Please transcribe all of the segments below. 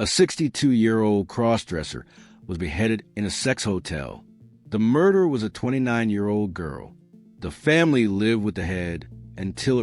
A 62-year-old crossdresser was beheaded in a sex hotel. The murderer was a 29-year-old girl. The family lived with the head until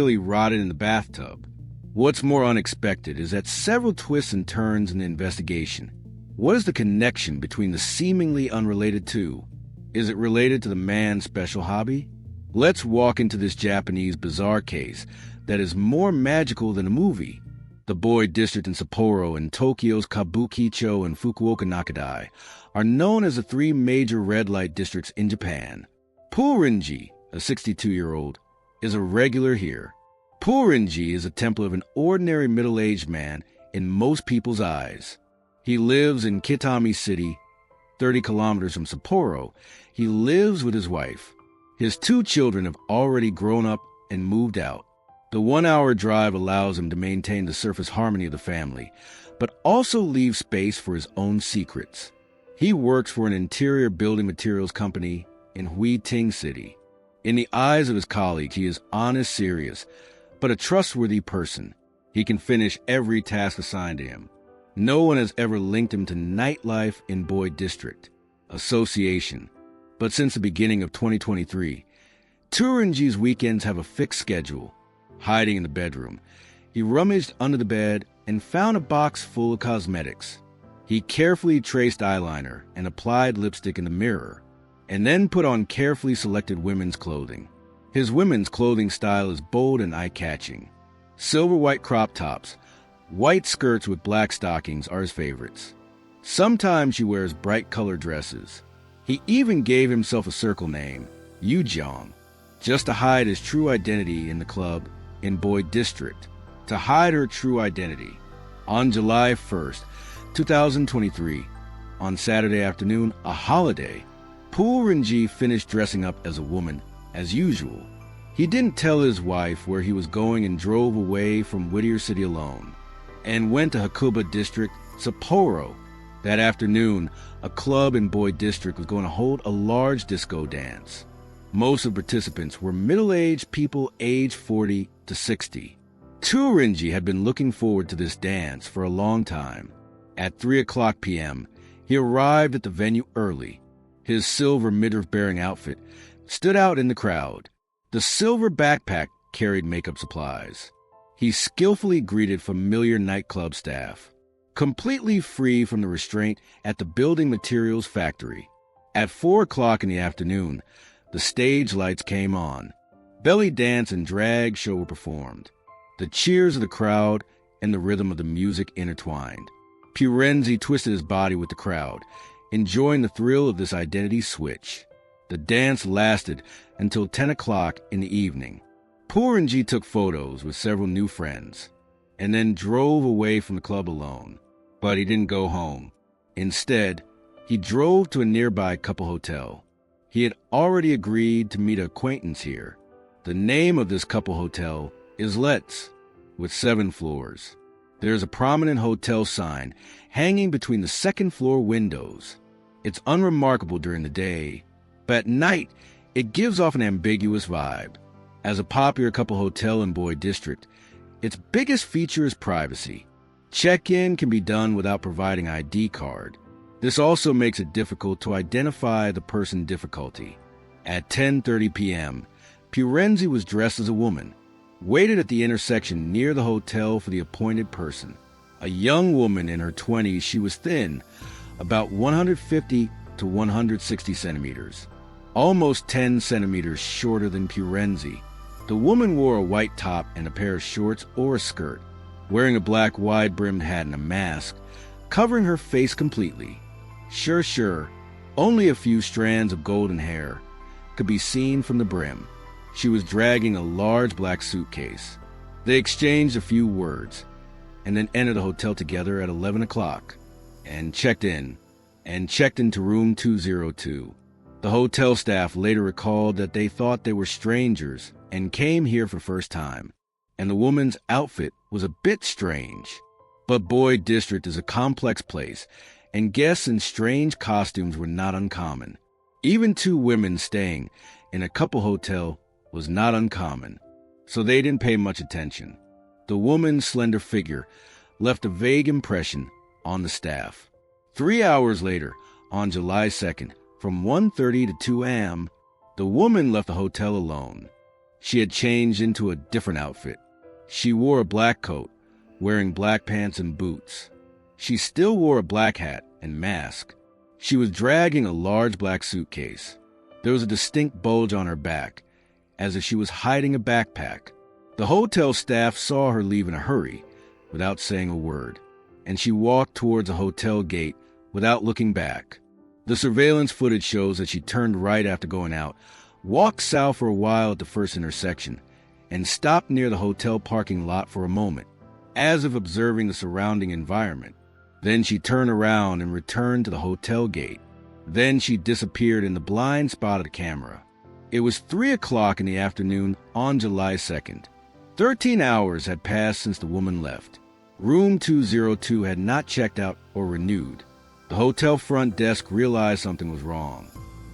he rotted in the bathtub. What's more unexpected is that several twists and turns in the investigation. What is the connection between the seemingly unrelated two? Is it related to the man's special hobby? Let's walk into this Japanese bizarre case that is more magical than a movie. The Boyd District in Sapporo and Tokyo's Kabukicho and Fukuoka Nakadai are known as the three major red light districts in Japan. Purinji, a 62-year-old, is a regular here. Purinji is a temple of an ordinary middle-aged man in most people's eyes. He lives in Kitami City, 30 kilometers from Sapporo. He lives with his wife. His two children have already grown up and moved out. The 1-hour drive allows him to maintain the surface harmony of the family, but also leave space for his own secrets. He works for an interior building materials company in Huiting City. In the eyes of his colleagues, he is honest, serious, but a trustworthy person. He can finish every task assigned to him. No one has ever linked him to nightlife in Boyd District Association. But since the beginning of 2023, Turinji's weekends have a fixed schedule. Hiding in the bedroom, he rummaged under the bed and found a box full of cosmetics. He carefully traced eyeliner and applied lipstick in the mirror, and then put on carefully selected women's clothing. His women's clothing style is bold and eye-catching. Silver white crop tops, white skirts with black stockings are his favorites. Sometimes she wears bright colored dresses. He even gave himself a circle name, Yujong, just to hide his true identity in the club in Boyd District. To hide her true identity. On July 1st, 2023, on Saturday afternoon, a holiday, Purinji finished dressing up as a woman, as usual. He didn't tell his wife where he was going and drove away from Whittier City alone, and went to Hakuba District, Sapporo. That afternoon, a club in Boyd District was going to hold a large disco dance. Most of the participants were middle-aged people aged 40 to 60. Turinji had been looking forward to this dance for a long time. At 3:00 p.m., he arrived at the venue early. His silver midriff-bearing outfit stood out in the crowd. The silver backpack carried makeup supplies. He skillfully greeted familiar nightclub staff, completely free from the restraint at the building materials factory. At 4:00 in the afternoon, the stage lights came on. Belly dance and drag show were performed. The cheers of the crowd and the rhythm of the music intertwined. Purenzi twisted his body with the crowd, enjoying the thrill of this identity switch. The dance lasted until 10:00 in the evening. Purinji took photos with several new friends, and then drove away from the club alone. But he didn't go home. Instead, he drove to a nearby couple hotel. He had already agreed to meet an acquaintance here. The name of this couple hotel is Let's, with 7 floors. There is a prominent hotel sign hanging between the second-floor windows. It's unremarkable during the day, but at night, it gives off an ambiguous vibe. As a popular couple hotel in Boyd District, its biggest feature is privacy. Check-in can be done without providing an ID card. This also makes it difficult to identify the person difficulty. At 10:30 p.m., Purenzi was dressed as a woman, waited at the intersection near the hotel for the appointed person. A young woman in her 20s, she was thin, about 150 to 160 centimeters, almost 10 centimeters shorter than Purenzi. The woman wore a white top and a pair of shorts or a skirt, wearing a black wide-brimmed hat and a mask, covering her face completely. Sure, only a few strands of golden hair could be seen from the brim. She was dragging a large black suitcase. They exchanged a few words, and then entered the hotel together at 11:00, and checked into room 202. The hotel staff later recalled that they thought they were strangers and came here for the first time, and the woman's outfit was a bit strange. But Boyd District is a complex place, and guests in strange costumes were not uncommon. Even 2 women staying in a couple hotel was not uncommon, so they didn't pay much attention. The woman's slender figure left a vague impression on the staff. 3 hours later, on July 2nd, from 1:30 to 2 a.m., the woman left the hotel alone. She had changed into a different outfit. She wore a black coat, wearing black pants and boots. She still wore a black hat and mask. She was dragging a large black suitcase. There was a distinct bulge on her back, as if she was hiding a backpack. The hotel staff saw her leave in a hurry, without saying a word, and she walked towards the hotel gate without looking back. The surveillance footage shows that she turned right after going out, walked south for a while at the first intersection, and stopped near the hotel parking lot for a moment, as if observing the surrounding environment. Then she turned around and returned to the hotel gate. Then she disappeared in the blind spot of the camera. It was 3 o'clock in the afternoon on July 2nd. 13 hours had passed since the woman left. Room 202 had not checked out or renewed. The hotel front desk realized something was wrong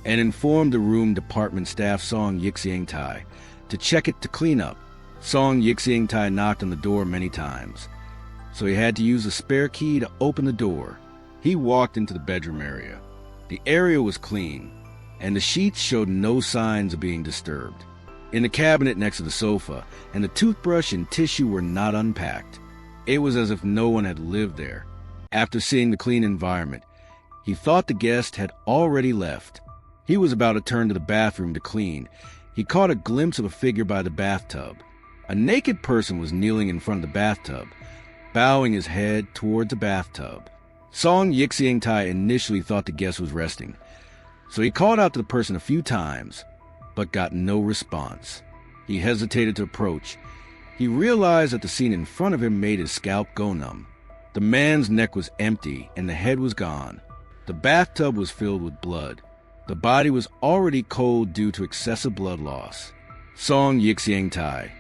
and informed the room department staff Song Yixieng Tai to check it to clean up. Song Yixieng Tai knocked on the door many times, so he had to use a spare key to open the door. He walked into the bedroom area. The area was clean, and the sheets showed no signs of being disturbed. In the cabinet next to the sofa, and the toothbrush and tissue were not unpacked. It was as if no one had lived there. After seeing the clean environment, he thought the guest had already left. He was about to turn to the bathroom to clean. He caught a glimpse of a figure by the bathtub. A naked person was kneeling in front of the bathtub, bowing his head towards the bathtub. Song Yixieng Tai initially thought the guest was resting, so he called out to the person a few times, but got no response. He hesitated to approach. He realized that the scene in front of him made his scalp go numb. The man's neck was empty and the head was gone. The bathtub was filled with blood. The body was already cold due to excessive blood loss. Song Yixieng Tai,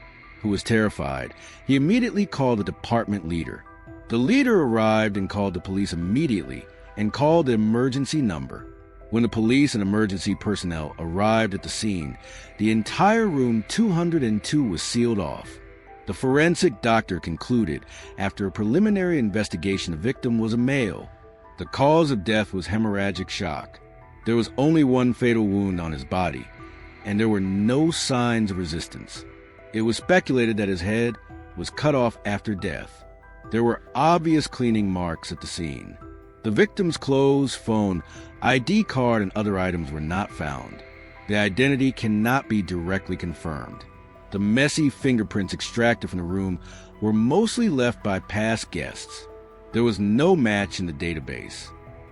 who was terrified, he immediately called the department leader. The leader arrived and called the police immediately and called the emergency number. When the police and emergency personnel arrived at the scene, the entire room 202 was sealed off. The forensic doctor concluded, after a preliminary investigation, the victim was a male. The cause of death was hemorrhagic shock. There was only one fatal wound on his body, and there were no signs of resistance. It was speculated that his head was cut off after death. There were obvious cleaning marks at the scene. The victim's clothes, phone, ID card, and other items were not found. The identity cannot be directly confirmed. The messy fingerprints extracted from the room were mostly left by past guests. There was no match in the database.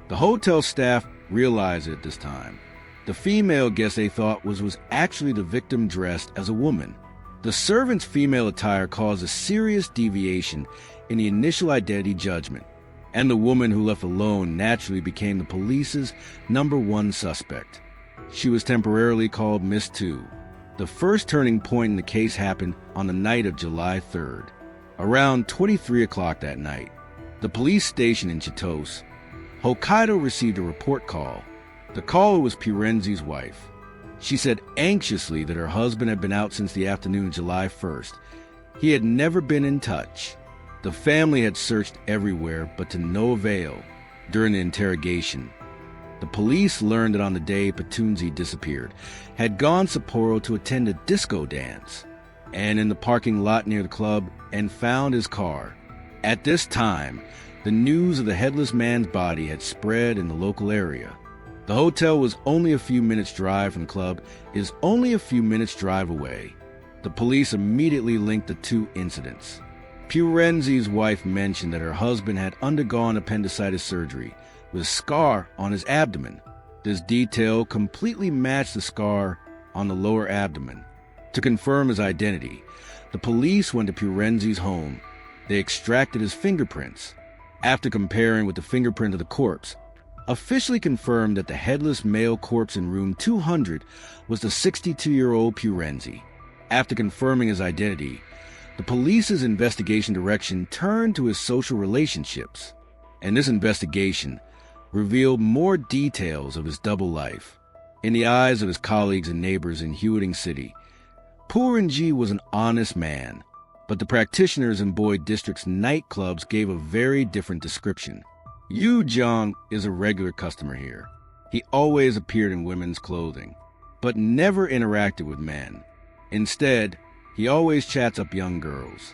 The hotel staff realized it at this time. The female guest they thought was actually the victim dressed as a woman. The servant's female attire caused a serious deviation in the initial identity judgment, and the woman who left alone naturally became the police's number one suspect. She was temporarily called Miss Two. The first turning point in the case happened on the night of July 3rd. Around 23 o'clock that night, the police station in Chitose, Hokkaido received a report call. The caller was Purenzi's wife. She said anxiously that her husband had been out since the afternoon of July 1st. He had never been in touch. The family had searched everywhere, but to no avail. During the interrogation, the police learned that on the day Patunzi disappeared, had gone Sapporo to attend a disco dance, and in the parking lot near the club, and found his car. At this time, the news of the headless man's body had spread in the local area. The hotel was only a few minutes' drive from the club, is only a few minutes' drive away. The police immediately linked the two incidents. Purenzi's wife mentioned that her husband had undergone appendicitis surgery with a scar on his abdomen. This detail completely matched the scar on the lower abdomen. To confirm his identity, the police went to Purenzi's home. They extracted his fingerprints. After comparing with the fingerprint of the corpse, officially confirmed that the headless male corpse in room 200 was the 62-year-old Purenzi. After confirming his identity, the police's investigation direction turned to his social relationships, and this investigation revealed more details of his double life. In the eyes of his colleagues and neighbors in Huiting City, Purenzi was an honest man. But the practitioners in Boyd District's nightclubs gave a very different description. Yu Jong is a regular customer here. He always appeared in women's clothing, but never interacted with men. Instead, he always chats up young girls.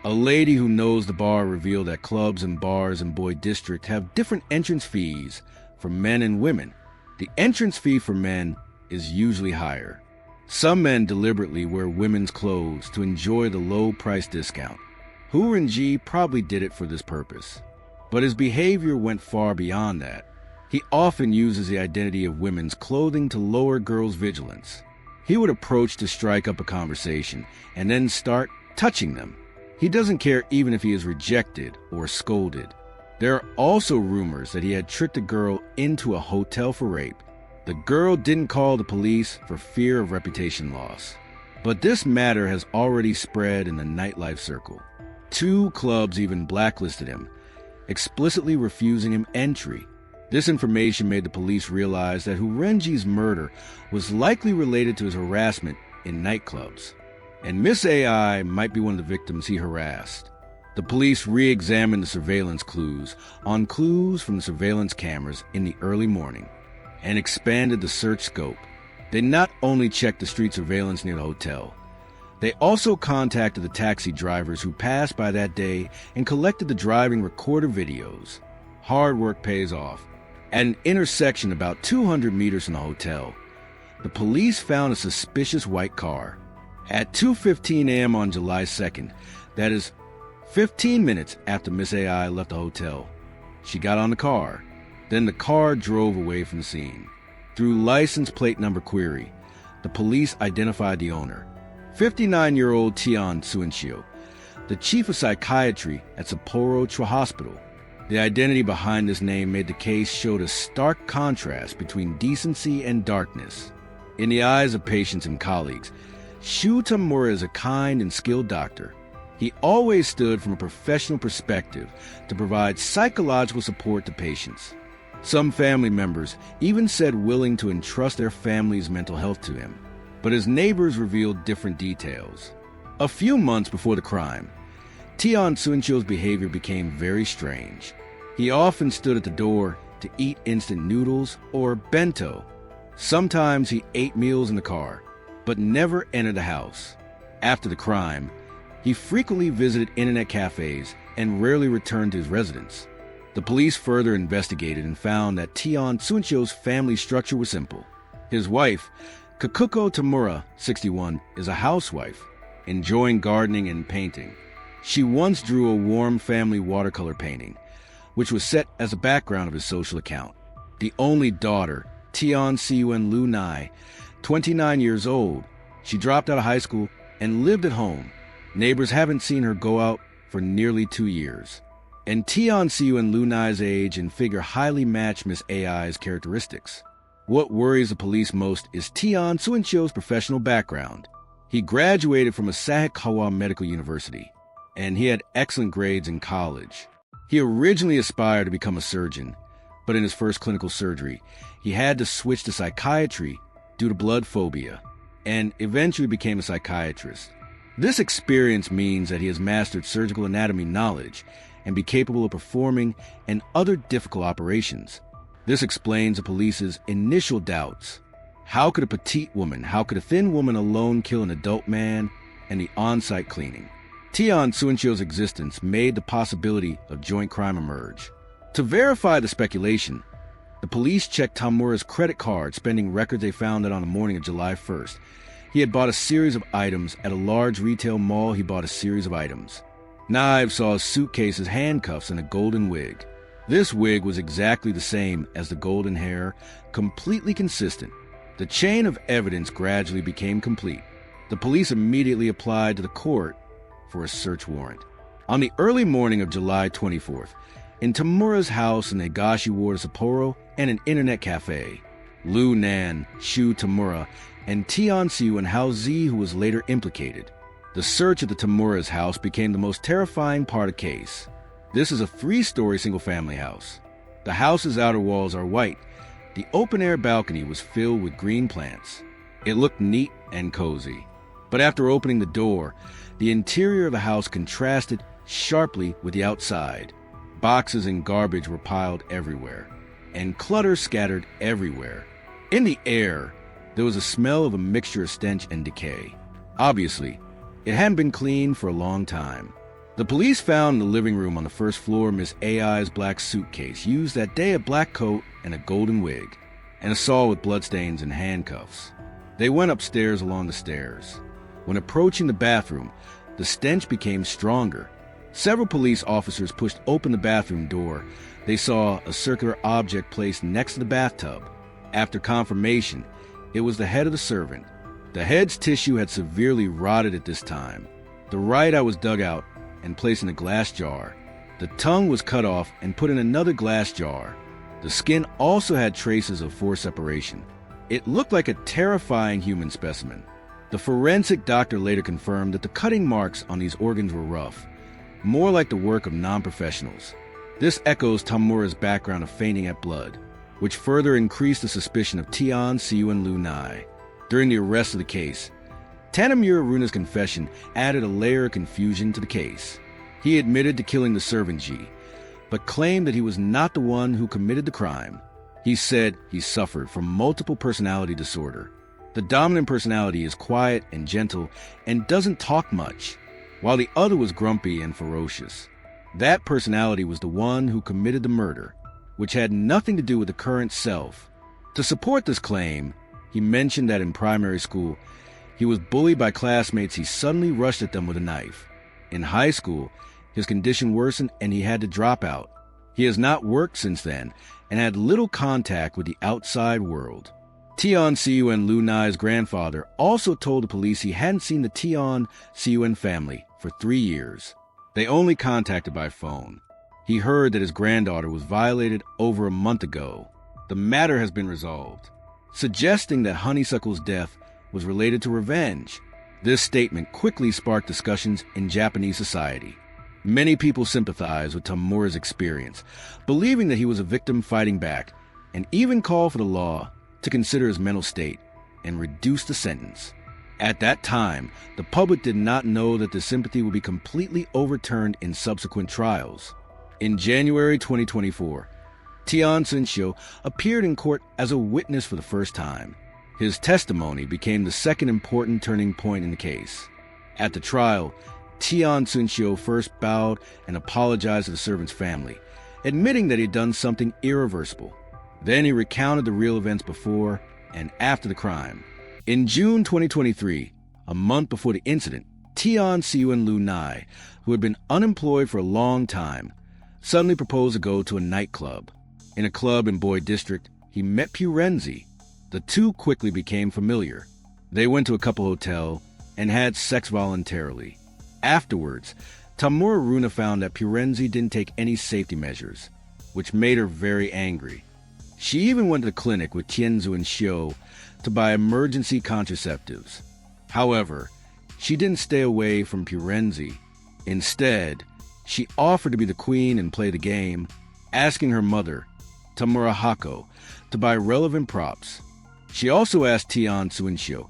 A lady who knows the bar revealed that clubs and bars in Boyd District have different entrance fees for men and women. The entrance fee for men is usually higher. Some men deliberately wear women's clothes to enjoy the low price discount. Hu Renji probably did it for this purpose. But his behavior went far beyond that. He often uses the identity of women's clothing to lower girls' vigilance. He would approach to strike up a conversation and then start touching them. He doesn't care even if he is rejected or scolded. There are also rumors that he had tricked a girl into a hotel for rape. The girl didn't call the police for fear of reputation loss. But this matter has already spread in the nightlife circle. 2 clubs even blacklisted him, explicitly refusing him entry. This information made the police realize that Hu Renji's murder was likely related to his harassment in nightclubs. And Miss AI might be one of the victims he harassed. The police re-examined the surveillance clues on clues from the surveillance cameras in the early morning and expanded the search scope. They not only checked the street surveillance near the hotel, they also contacted the taxi drivers who passed by that day and collected the driving recorder videos. Hard work pays off. At an intersection about 200 meters from the hotel, the police found a suspicious white car. At 2:15 a.m. on July 2nd, that is 15 minutes after Miss AI left the hotel, she got on the car. Then the car drove away from the scene. Through license plate number query, the police identified the owner, 59-year-old Tian Suinchio, the chief of psychiatry at Sapporo Chua Hospital. The identity behind this name made the case showed a stark contrast between decency and darkness. In the eyes of patients and colleagues, Shu Tamura is a kind and skilled doctor. He always stood from a professional perspective to provide psychological support to patients. Some family members even said willing to entrust their family's mental health to him. But his neighbors revealed different details. A few months before the crime, Tian Suinchio's behavior became very strange. He often stood at the door to eat instant noodles or bento. Sometimes he ate meals in the car, but never entered the house. After the crime, he frequently visited internet cafes and rarely returned to his residence. The police further investigated and found that Tian Suinchio's family structure was simple. His wife, Kakuko Tamura, 61, is a housewife, enjoying gardening and painting. She once drew a warm family watercolor painting, which was set as a background of his social account. The only daughter, Tian Siwen Lu Nai, 29 years old, she dropped out of high school and lived at home. Neighbors haven't seen her go out for nearly 2 years. And Tian Siwen Lu Nai's age and figure highly match Miss AI's characteristics. What worries the police most is Tian Suinchio's professional background. He graduated from Asahikawa Medical University, and he had excellent grades in college. He originally aspired to become a surgeon, but in his first clinical surgery, he had to switch to psychiatry due to blood phobia, and eventually became a psychiatrist. This experience means that he has mastered surgical anatomy knowledge and be capable of performing and other difficult operations. This explains the police's initial doubts. How could a petite woman, how could a thin woman alone kill an adult man, and the on-site cleaning? Tian Suinchio's existence made the possibility of joint crime emerge. To verify the speculation, the police checked Tamura's credit card spending records. They found that on the morning of July 1st, he had bought a series of items. At a large retail mall, he bought a series of items. Knives, saws, suitcases, handcuffs, and a golden wig. This wig was exactly the same as the golden hair, completely consistent. The chain of evidence gradually became complete. The police immediately applied to the court for a search warrant. On the early morning of July 24th, in Tamura's house in Higashi Ward of Sapporo and an internet cafe, Lu Nan, Shu Tamura, and Tian Siu and Hao Zi, who was later implicated. The search of the Tamura's house became the most terrifying part of the case. This is a 3-story single-family house. The house's outer walls are white. The open-air balcony was filled with green plants. It looked neat and cozy. But after opening the door, the interior of the house contrasted sharply with the outside. Boxes and garbage were piled everywhere, and clutter scattered everywhere. In the air, there was a smell of a mixture of stench and decay. Obviously, it hadn't been cleaned for a long time. The police found in the living room on the first floor Miss A.I.'s black suitcase, used that day, a black coat and a golden wig, and a saw with bloodstains and handcuffs. They went upstairs along the stairs. When approaching the bathroom, the stench became stronger. Several police officers pushed open the bathroom door. They saw a circular object placed next to the bathtub. After confirmation, it was the head of the servant. The head's tissue had severely rotted at this time. The right eye was dug out and placed in a glass jar. The tongue was cut off and put in another glass jar. The skin also had traces of forced separation. It looked like a terrifying human specimen. The forensic doctor later confirmed that the cutting marks on these organs were rough, more like the work of non-professionals. This echoes Tamura's background of fainting at blood, which further increased the suspicion of Tian Siun Lu Nai. During the arrest of the case, Tanamura Runa's confession added a layer of confusion to the case. He admitted to killing the servant Ji, but claimed that he was not the one who committed the crime. He said he suffered from multiple personality disorder. The dominant personality is quiet and gentle and doesn't talk much, while the other was grumpy and ferocious. That personality was the one who committed the murder, which had nothing to do with the current self. To support this claim, he mentioned that in primary school, he was bullied by classmates. He suddenly rushed at them with a knife. In high school, his condition worsened and he had to drop out. He has not worked since then and had little contact with the outside world. Tian Siun Lu Nai's grandfather also told the police he hadn't seen the Tian Siun family for 3 years. They only contacted by phone. He heard that his granddaughter was violated over a month ago. The matter has been resolved, suggesting that Honeysuckle's death was related to revenge. This statement quickly sparked discussions in Japanese society. Many people sympathized with Tamura's experience, believing that he was a victim fighting back, and even called for the law to consider his mental state and reduce the sentence. At that time, the public did not know that the sympathy would be completely overturned in subsequent trials. In January 2024, Tian Sunshio appeared in court as a witness for the first time. His testimony became the second important turning point in the case. At the trial, Tian Sunshio first bowed and apologized to the servant's family, admitting that he had done something irreversible. Then he recounted the real events before and after the crime. In June 2023, a month before the incident, Tian Siun Lu Nai, who had been unemployed for a long time, suddenly proposed to go to a nightclub. In a club in Boy District, he met Purenzi. The two quickly became familiar. They went to a couple hotel and had sex voluntarily. Afterwards, Tamura Runa found that Purenzi didn't take any safety measures, which made her very angry. She even went to the clinic with Tianzu and Shio to buy emergency contraceptives. However, she didn't stay away from Purenzi. Instead, she offered to be the queen and play the game, asking her mother, Tamura Hako, to buy relevant props. She also asked Tian Sunshio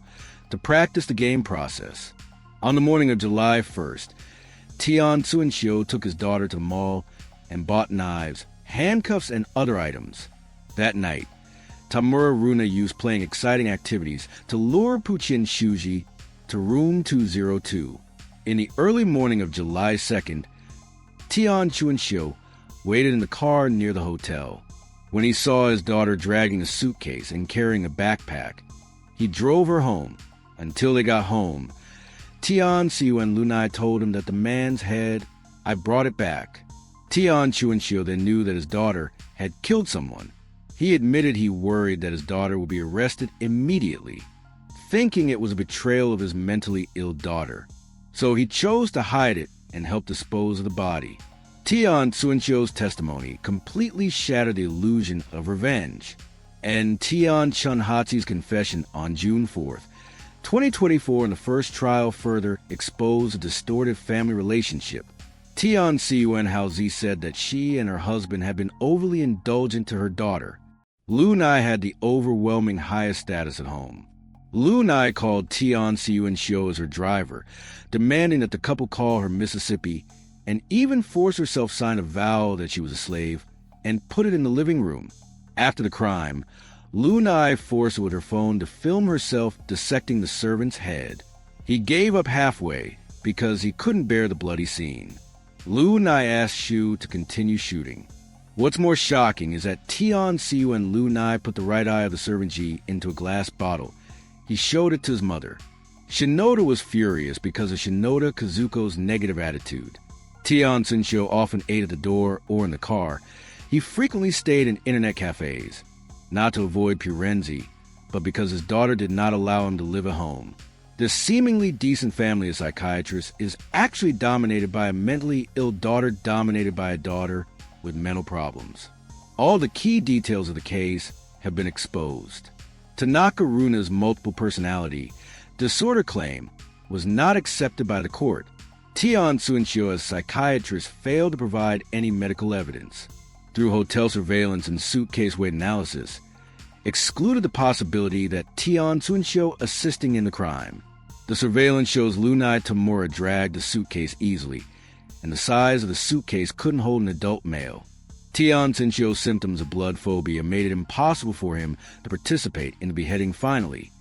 to practice the game process. On the morning of July 1st, Tian Sunshio took his daughter to the mall and bought knives, handcuffs, and other items. That night, Tamura Runa used playing exciting activities to lure Puchin Shuji to room 202. In the early morning of July 2nd, Tian Sunshio waited in the car near the hotel. When he saw his daughter dragging a suitcase and carrying a backpack, he drove her home. Until they got home, Tian Siun Lu Nai told him that the man's head, I brought it back. Tian Sunshio then knew that his daughter had killed someone. He admitted he worried that his daughter would be arrested immediately, thinking it was a betrayal of his mentally ill daughter. So he chose to hide it and help dispose of the body. Tian Sunshio's testimony completely shattered the illusion of revenge. And Tian Chunhatzi's confession on June 4th, 2024 in the first trial further exposed a distorted family relationship. Tian Siun Haozi said that she and her husband had been overly indulgent to her daughter. Lu Nai had the overwhelming highest status at home. Lu Nai called Tian Siuen Shio as her driver, demanding that the couple call her Mississippi, and even forced herself sign a vow that she was a slave and put it in the living room. After the crime, Lu Nai forced her with her phone to film herself dissecting the servant's head. He gave up halfway because he couldn't bear the bloody scene. Lu Nai asked Shu to continue shooting. What's more shocking is that Tian Siu and Lu Nai put the right eye of the servant Ji into a glass bottle. He showed it to his mother. Shinoda was furious because of Shinoda Kazuko's negative attitude. Tian Sunshio often ate at the door or in the car. He frequently stayed in internet cafes, not to avoid Purenzi, but because his daughter did not allow him to live at home. This seemingly decent family of psychiatrists is actually dominated by a mentally ill daughter dominated by a daughter with mental problems. All the key details of the case have been exposed. Tanaka Runa's multiple personality disorder claim was not accepted by the court. Tian Sunshio as psychiatrist failed to provide any medical evidence. Through hotel surveillance and suitcase weight analysis, excluded the possibility that Tian Sunshio assisting in the crime. The surveillance shows Lu Nai Tamura dragged the suitcase easily, and the size of the suitcase couldn't hold an adult male. Tian Sunshio's symptoms of blood phobia made it impossible for him to participate in the beheading finally.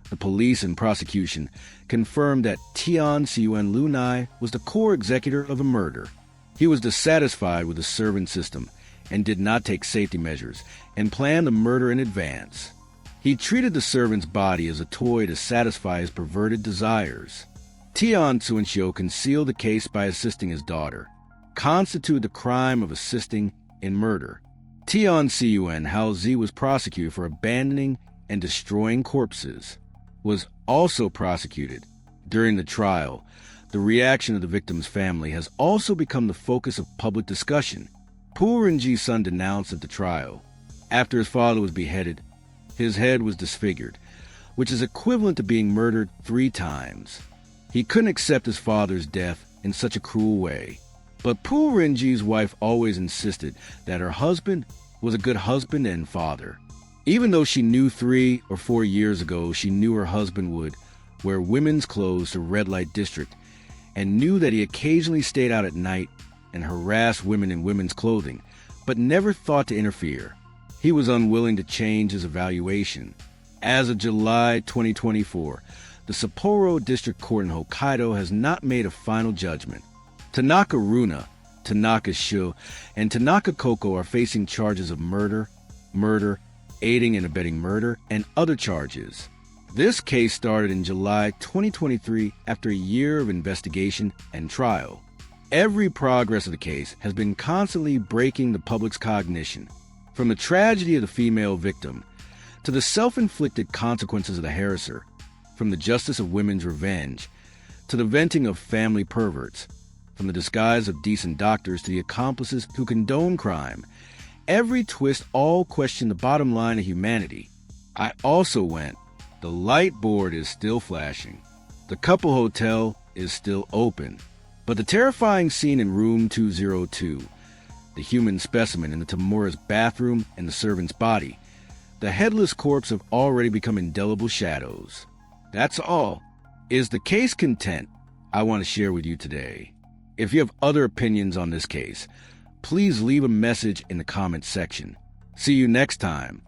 The police and prosecution confirmed that Tian Siuen Lu Nai was the core executor of the murder. He was dissatisfied with the servant system and did not take safety measures and planned the murder in advance. He treated the servant's body as a toy to satisfy his perverted desires. Tian Sunshio concealed the case by assisting his daughter, constituted the crime of assisting in murder. Tian Siuen Hao Zi was prosecuted for abandoning and destroying corpses, was also prosecuted. During the trial, the reaction of the victim's family has also become the focus of public discussion. Pu Renji's son denounced at the trial. After his father was beheaded, his head was disfigured, which is equivalent to being murdered 3 times. He couldn't accept his father's death in such a cruel way. But Pu Renji's wife always insisted that her husband was a good husband and father. Even though she knew 3 or 4 years ago she knew her husband would wear women's clothes to red light district, and knew that he occasionally stayed out at night and harassed women in women's clothing, but never thought to interfere. He was unwilling to change his evaluation. As of July 2024, the Sapporo District Court in Hokkaido has not made a final judgment. Tanaka Runa, Tanaka Shu, and Tanaka Koko are facing charges of murder, aiding and abetting murder, and other charges. This case started in July 2023 after a year of investigation and trial. Every progress of the case has been constantly breaking the public's cognition, from the tragedy of the female victim to the self-inflicted consequences of the harasser, from the justice of women's revenge to the venting of family perverts, from the disguise of decent doctors to the accomplices who condone crime. Every twist all questioned the bottom line of humanity. I also went, the light board is still flashing. The couple hotel is still open. But the terrifying scene in room 202, the human specimen in the Tamura's bathroom and the servant's body, the headless corpse have already become indelible shadows. That's all. Is the case content I want to share with you today. If you have other opinions on this case, please leave a message in the comments section. See you next time.